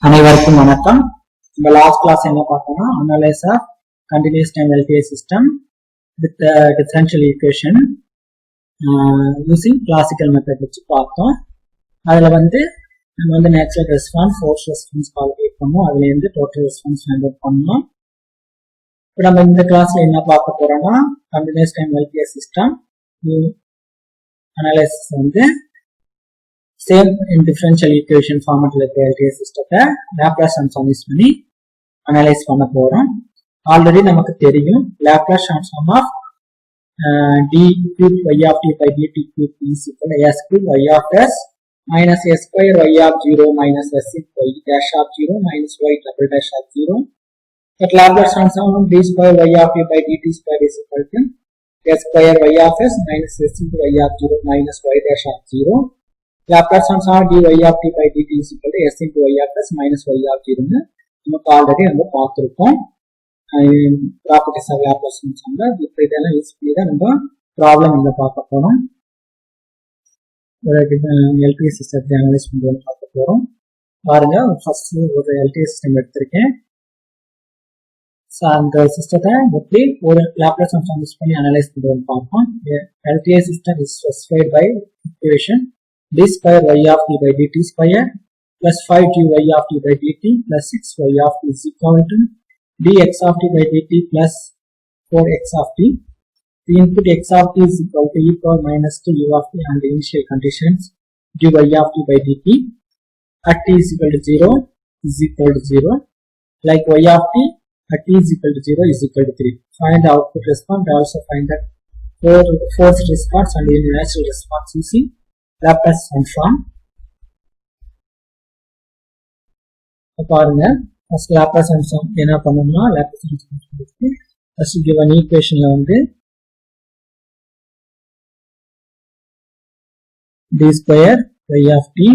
அனைவருக்கும் வணக்கம். இந்த லாஸ்ட் கிளாஸ் என்ன பார்த்தோம்னா analyse of continuous time LTI system with differential equation using classical method வச்சு பார்த்தோம். அதுல நம்ம natural response, force response calculate பண்ணோம். அதுல இருந்து டோட்டல் ரெஸ்பான்ஸ் ஃபைண்ட் அவுட் பண்ணோம். இப்போ நம்ம இந்த கிளாஸ்ல என்ன பார்க்க போறோம்னா continuous time LTI system analysis same in differential equation format like LTI system Laplace transform use பண்ணி analyze பண்ண போறோம். ஆல்ரெடி நமக்கு தெரியும் Laplace transform of d cube y of t by dt cube is equal to s cube y of s minus s square y of 0 minus s y dash of 0 minus y double dash of 0. That Laplace transform of d square y of t by dt square is equal to s square y of s minus s into y of 0 minus y dash of 0. Laplace transform dy of t by dt is equal to s into y of s minus y of 0 நமக்கு already நம்ம பார்த்திருக்கோம். Properties of Laplace transform இப்போ இதெல்லாம் use பண்ணி தான் நம்ம problem இங்க பார்க்க போறோம். எல்டிஐ சிஸ்டத்தை அனலைஸ் பண்ணுறது பார்க்க போறோம். பாருங்க, ஃபர்ஸ்ட் ஒரு எல்டிஐ சிஸ்டம் எடுத்திருக்கேன். அந்த சிஸ்டத்தை எப்படி ஒரு லாப்லாஸ் ட்ரான்ஸ்ஃபார்ம் யூஸ் பண்ணி அனலைஸ் பண்ணுறதுன்னு பார்ப்போம். LTI system is specified by equation d square y of t by dt square plus 5 dy of t by dt plus 6 y of t is equal to dx of t by dt plus 4x of t. The input x of t is equal to e power minus 2 u of t and the initial conditions dy of t by dt at t is equal to 0 is equal to 0, like y of t at t is equal to 0 is equal to 3. Find the output response. Also find the forced response and the natural response using Laplace transform. பாருங்க, first Laplace transform என்ன பண்ணனும்னா Laplace transform first given equationல d square y of t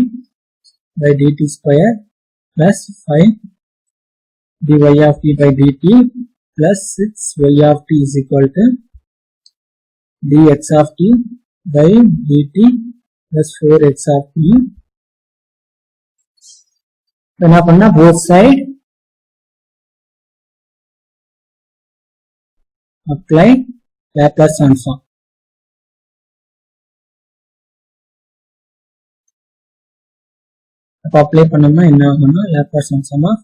by dt square plus 5 dy of t by dt plus 6 y of t is equal to dx of t by dt plus 4x of t. என்ன பண்ணா both side apply Laplace transform. அப்ப apply பண்ணோம்னா என்ன ஆகும்னா Laplace transform of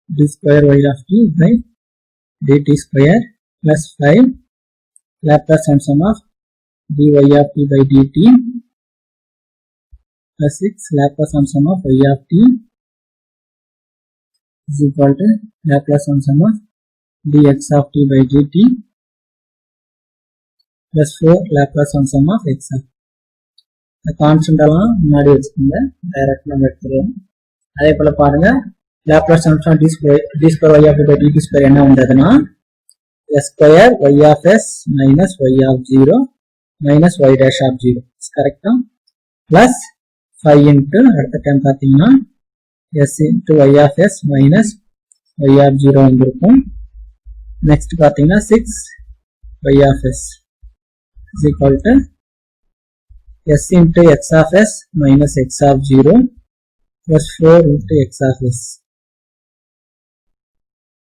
d square y of t by dt square plus 5 Laplace transform of dy of t by dt plus 6 Laplace transform of y of t is equal to Laplace transform of dx of t by dt plus 4 Laplace transform of x of t. இந்த constant எல்லாம் முன்னாடி வச்சுக்கோங்க, direct நம்ம எடுத்துருவோம். அதே போல பாருங்க, Laplace transform d square y of t by dt square என்ன வந்ததுன்னா s square y of s minus y of 0 minus y dash of 0 is correct plus 5 into அடுத்த டைம் பாத்தீங்கன்னா s into y of s minus y of 0 வந்திருக்கும். Next பாத்தீங்கன்னா 6 y of s is equal to s into x of s minus x of 0 plus 4 into x of s.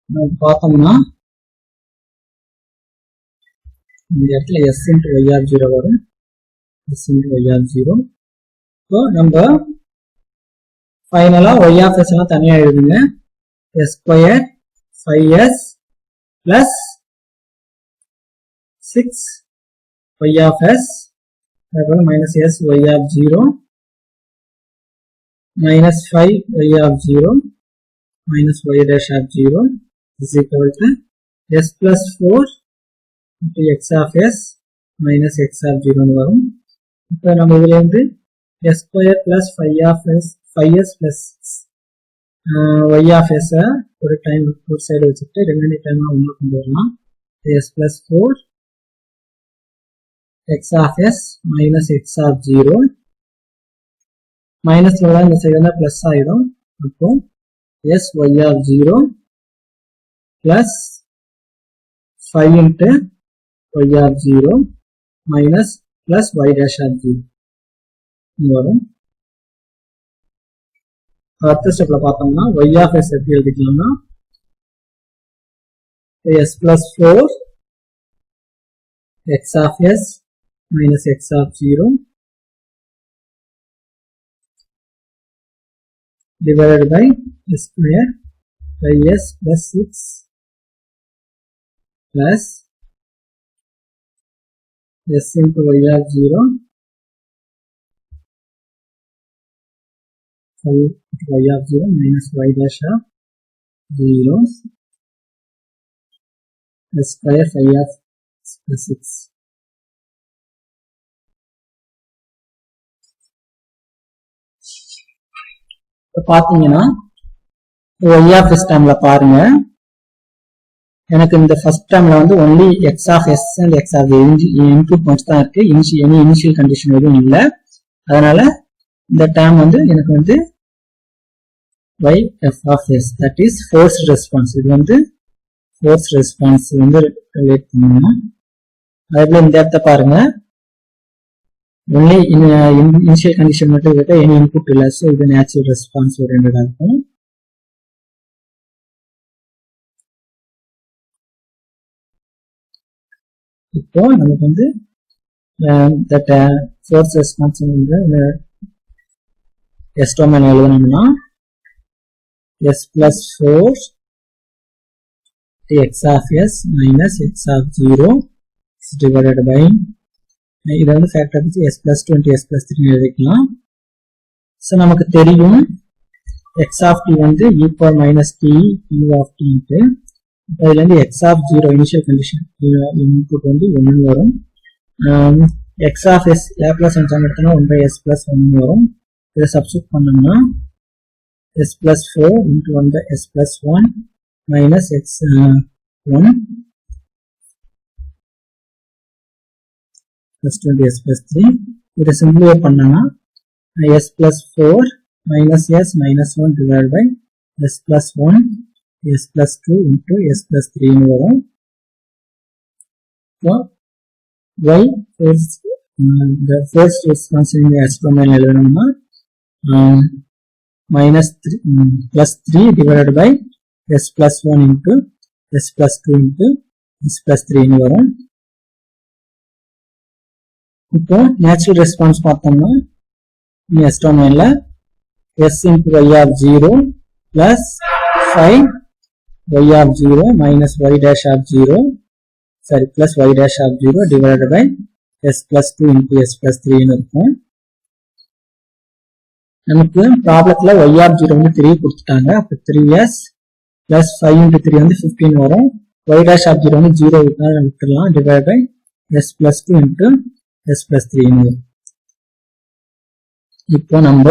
நம்ம பார்த்தோம்னா இந்த இடத்துல s into y of 0 வரும், s into y of 0. So நம்ம ஃபைனலா y of s எல்லாம் தனியா எழுதுங்க. s square 5s plus 6 y of s minus s y of 0 minus 5 y of 0 minus y dash of 0 is equal to s plus 4 into x of s minus x of 0 வரும். இப்போ நம்ம இதுல இருந்து s square plus 5s plus y of s ஒரு time ஒரு side வச்சுட்டு ரெண்டு time உள்ள கொண்டு வரலாம். s plus 4 x of s minus x of 0 minus இந்த சைடு வந்து plus ஆயிடும். அப்போ s y of 0 plus 5 into y of 0 minus plus y dash of 0 வரும். அடுத்த ஸ்டெப்ல பார்த்தோம்னா y of s எப்படி எழுதிக்கலாம்னா s plus 4 x of s minus x of 0 divided by s square by s plus 6 plus s into y of 0 y of 0 minus y dash of 0 s square phi of plus 6. இப்போ பார்த்தீங்கன்னா y of s டேர்ம்ல பாருங்க, எனக்கு இந்த first டேர்ம்ல வந்து only x of s and x of input மட்டும் தான் இருக்கு, any initial condition எதுவும் இல்லை. அதனால இந்த டேர்ம் வந்து எனக்கு வந்து y f of s that is forced response. இது வந்து forced response வந்து ரிலேட் பண்ணணும். அதுல இந்த இடத்த பாருங்க, ஒன்லி இனிஷியல் கண்டிஷன் மட்டும் இருக்கு, எனி இன்புட் இல்லை. ஸோ இது நேச்சுரல் ரெஸ்பான்ஸ் ஓரியன்டா இருக்கும். இப்போ நமக்கு வந்து that force response S domain எழுதணும்னா s plus 4 x of s minus x of 0 is divided by இதை வந்து ஃபேக்டர் வச்சு s plus 2 into s plus 3 எழுதிக்கலாம். ஸோ நமக்கு தெரியும் x of t வந்து e power minus t u of t இருக்கு. இதுல இருந்து x of 0 initial condition input வந்து 1 வரும். x of s Laplace transform எடுத்தோம்னா 1 by s plus 1 வரும். இதை சப்ஸ்டிட்யூட் பண்ணோம்னா s plus 4 into 1 by s plus 1 minus x 1 plus 20 s plus 3. இதை சிம்பிளிஃபை பண்ணோம்னா s plus 4 minus s minus 1 divided by s plus 1 s plus 2 into s plus 3 வரும். y the first response in the s domain எழுதணும்னா minus 3 plus 3 divided by s plus 1 into s plus 2 into s plus 3 வரும். இப்போ natural response பார்த்தோம்னா s டொமைன்ல s into y of 0 plus 5 y of 0 minus y dash of 0 sorry plus y dash of 0 divided by s plus 2 into s plus 3 இருக்கும். நமக்கு ப்ராப்ளத்துல y of 0 வந்து 3 கொடுத்துட்டாங்க. அப்போ 3s plus 5 into 3 வந்து 15 வரும். y dash of 0 வந்து 0 விட்டுடலாம், divided by s plus 2 into s plus 3 வரும். இப்போ நம்ம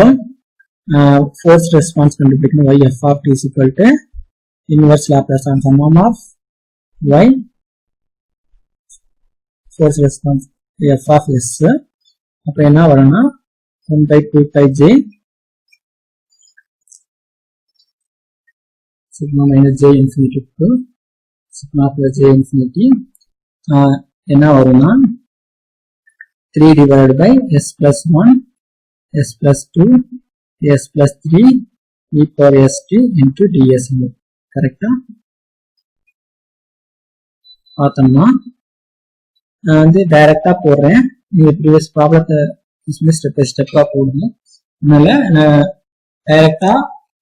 ஃபோர்ஸ் ரெஸ்பான்ஸ் கண்டுபிடிக்கணும். y f of t is equal to inverse Laplace transform of y force response f of s. அப்ப என்ன வரும்னா 1 by 2 pi j sigma minus j infinity to sigma plus j infinity என்ன வரும்னா 3 divided by s plus 1 s plus 2 s plus 3 e power st into ds. கரெக்டா பார்த்தோம்னா நான் வந்து டைரக்டா போடுறேன். நீங்க ப்ரீவியஸ் ப்ராப்ளத்தை ஸ்டெப் பை ஸ்டெப்பா போடுங்க. அதனால நான் டைரக்டா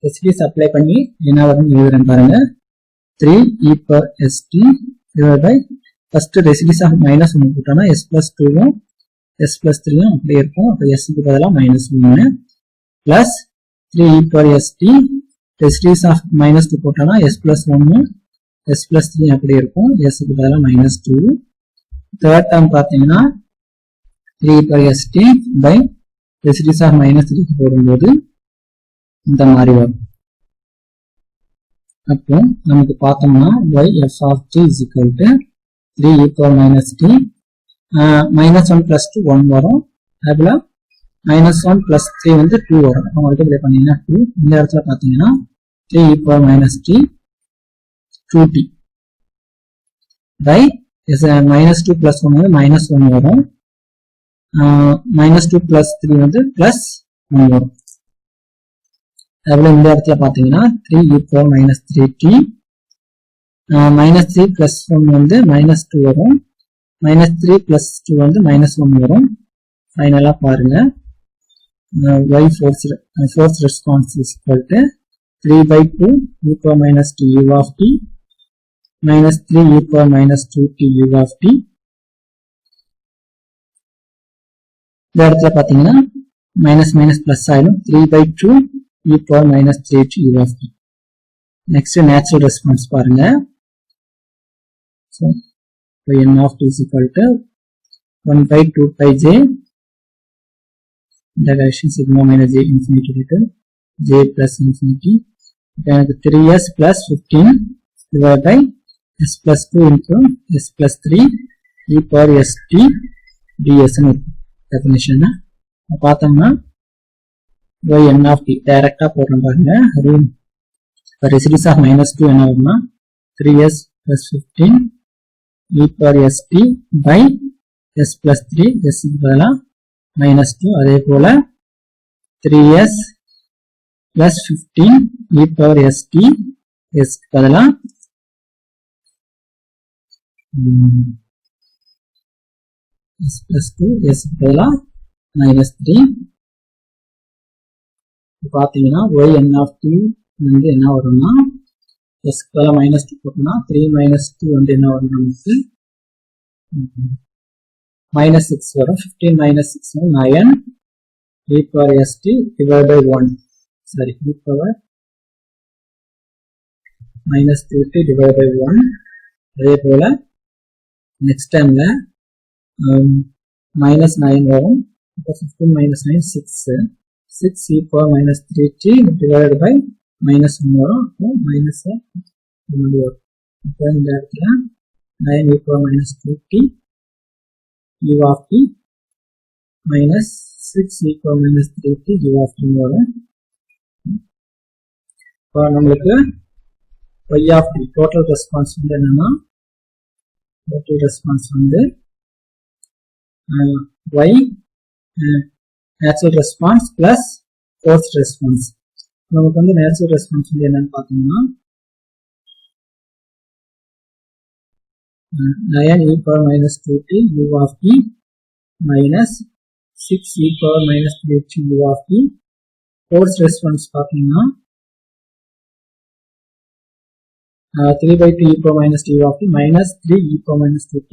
ரெசிடியூஸ் அப்ளை பண்ணி என்ன வரும்னு எழுதுறேன் பாருங்க. 3 e power st divided by first residues of minus 1 போட்டோம்னா s plus 2 s plus 3 அப்படியே இருக்கும். அப்போ s க்கு பதிலாக -1 plus 3 e power st residues of -2 போட்டோம்னா s plus 1 s plus 3 அப்படியே இருக்கும். s க்கு பதிலாக -2. தேர்ட் டேர்ம் பார்த்தீங்கன்னா 3 e power st by residues of -3 போடும்போது இந்த மாதிரி வரும். அப்போ நமக்கு பார்த்தோம்னா y f of t is equal to 3 e power minus t -1 plus 2 1 வரும். அதுல -1 plus 3 வந்து 2 வரும். அப்போ மல்டிப்ளை பண்ணீங்கன்னா 2. இந்த இடத்துல பார்த்தீங்கன்னா 3 e power minus t 2t by -2 plus 1 வந்து -1 வரும். -2 plus 3 வந்து +1 வரும். அதுபோல இந்த இடத்துல பாத்தீங்கன்னா 3 e power minus 3t -3 plus 1 வந்து -2 வரும், -3 plus 2 வந்து -1 வரும். ஃபைனலா பாருங்க, y force response is equal to 3/2 e power minus 2 u of t minus 3 e power minus 2t u of t. இந்த இடத்துல பாத்தீங்கன்னா minus minus plus ஆயிடும், 3/2 e power minus 3t u of t. Next natural response பாருங்க. So n of t is equal to 1/2 pi j integration sigma minus j infinity to j plus infinity. Then 3s plus 15 divided by s plus 2 into s plus 3 e power st ds definition. பார்த்தோம்னா y n of t டைரக்டா போடுறோம் பாருங்க. Residues of -2 என்ன வரும்னா 3s plus 15 e power st by s plus 3 s க்கு பதிலா -2. அதே போல 3s plus 15 e power st s க்கு பதிலா s plus 2 s க்கு பதிலா -3. பாத்தீங்கன்னா y n of t வந்து என்ன வரும்னா s க்கு பதிலா -2 போட்டோம்னா 3 - 2 வந்து என்ன வரும் நமக்கு -6 வரும். 15 - 6 வரும் 9 e power st divided by 1 sorry e power -2t divided by 1. அதே போல நெக்ஸ்ட் டைம்ல -9 வரும். இப்போ 15 - 9 6 e power -3t divided by -1 வரும். அப்போ மைனஸ் வரும். இப்போ இந்த இடத்துல 9 e power -2t u of t minus 6 e power -3t u of t வரும். இப்போ நம்மளுக்கு y of t total response வந்து என்னன்னா total response வந்து y natural response plus forced response. நமக்கு வந்து natural response வந்து என்னன்னு பார்த்தோம்னா 9 e power -2t u of t minus 6 e power -3t u of t. Forced response பார்த்தீங்கன்னா 3/2 e power -t u of t minus 3 e power -2t.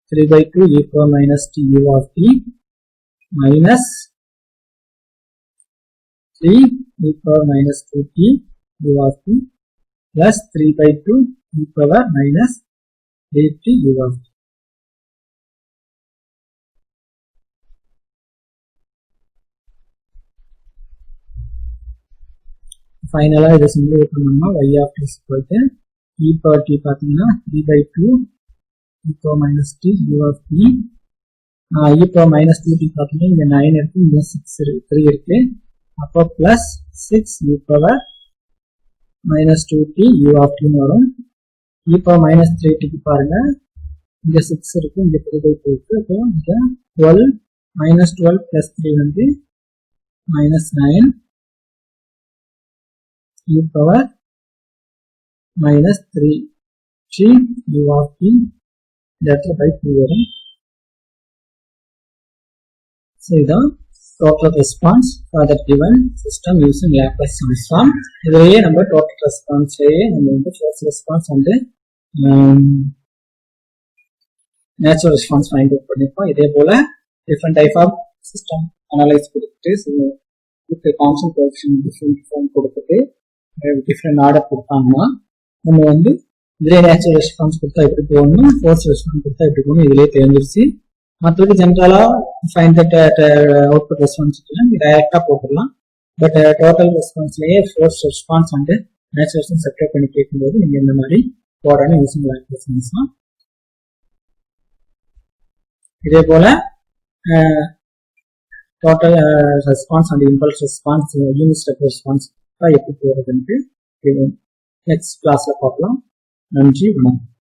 -3/2 e power -t u of t minus 3 e power -2t u of t plus 3/2 e power -3t u of t. ஃபைனலா இதை simplify பண்ணோம்னா y of t is equal to e power t பார்த்தீங்கன்னா 3/2 e power -t u of t. e power -2t பார்த்தீங்கன்னா இங்க 9 இருக்கு, இங்க 3 இருக்கு. அப்போ plus 6 e power -2t u of t வரும். e power -3t க்கு பாருங்க இங்க 6 இருக்கு, இங்க 3/2 இருக்கு. அப்போ இங்க 12 -12 plus 3 வந்து -9 e power -3t u of t இந்த இடத்துல by 2 வரும். So இதான் total response for the given system using Laplace transform. இதுலயே நம்ம total response நம்ம வந்து force response and natural response find out பண்ணிருப்போம். இதே போல different type of system analyze கொடுத்துட்டு with constant coefficient different form கொடுத்துட்டு different order கொடுத்தாங்கன்னா நம்ம வந்து இதுலயே natural response கொடுத்தா எப்படி போகணும், force response கொடுத்தா எப்படி போகணும் இதுலயே தெரிஞ்சிருச்சு. மற்றது ஜென்ரலா ஃபைண்ட் தட் அவுட்புட் ரெஸ்பான்ஸ் டைரக்டா போட்டுடலாம். பட் டோட்டல் ரெஸ்பான்ஸ்லயே force response and natural response separate பண்ணி கேட்கும்போது நீங்க இந்த மாதிரி போடணும் யூசிங் லாப்லேஸ் தான். இதே போல total response and impulse response unit step response எப்படி போடுறதுன்ட்டு நெக்ஸ்ட் கிளாஸ்ல பார்க்கலாம். நன்றி, வணக்கம்.